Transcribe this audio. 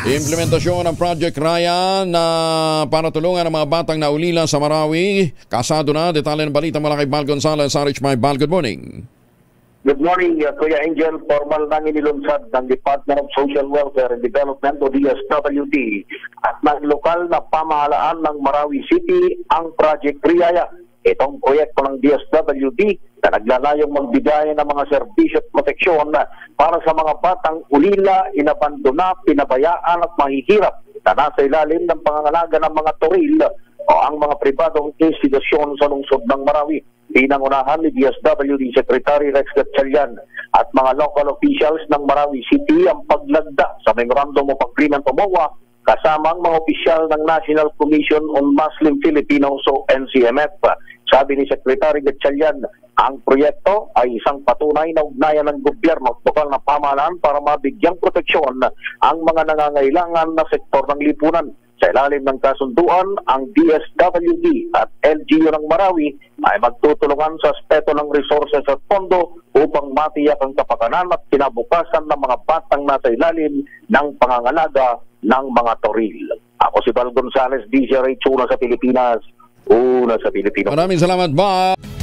Implementasyon ng Project Raya na para tulungan ang mga batang naulila sa Marawi. Kasado na, detalye ng balita mula kay Bal Gonzales, RH Bal. Good morning. Good morning, Kuya Angel. Formal nang inilunsad ng Department of Social Welfare and Development o DSWD at ng lokal na pamahalaan ng Marawi City ang Project Raya. Itong proyekto ng DSWD na naglalayong magbigay ng mga serbisyo at proteksyon para sa mga batang ulila, inabandona, pinabayaan at mahihirap na nasa ilalim ng pangangalaga ng mga toril o ang mga pribadong institusyon sa lungsod ng Marawi. Pinangunahan ni DSWD Secretary Rex Gatchalian at mga local officials ng Marawi City ang paglagda sa Memorandum of Agreement o MOA kasama ang mga opisyal ng National Commission on Muslim Filipinos o NCMF. Sabi ni Secretary Gatchalian, ang proyekto ay isang patunay na ugnayan ng gobyerno at lokal na pamahalaan para mabigyang proteksyon ang mga nangangailangan na sektor ng lipunan. Sa ilalim ng kasunduan, ang DSWD at LGU ng Marawi ay magtutulungan sa aspeto ng resources at pondo upang matiyak ang kapakanan at kinabukasan ng mga batang nasa ilalim ng pangangalaga ng mga toril. Ako si Bal Gonzales, DZRH, una sa Pilipinas, una sa Pilipino. Maraming salamat, Bal.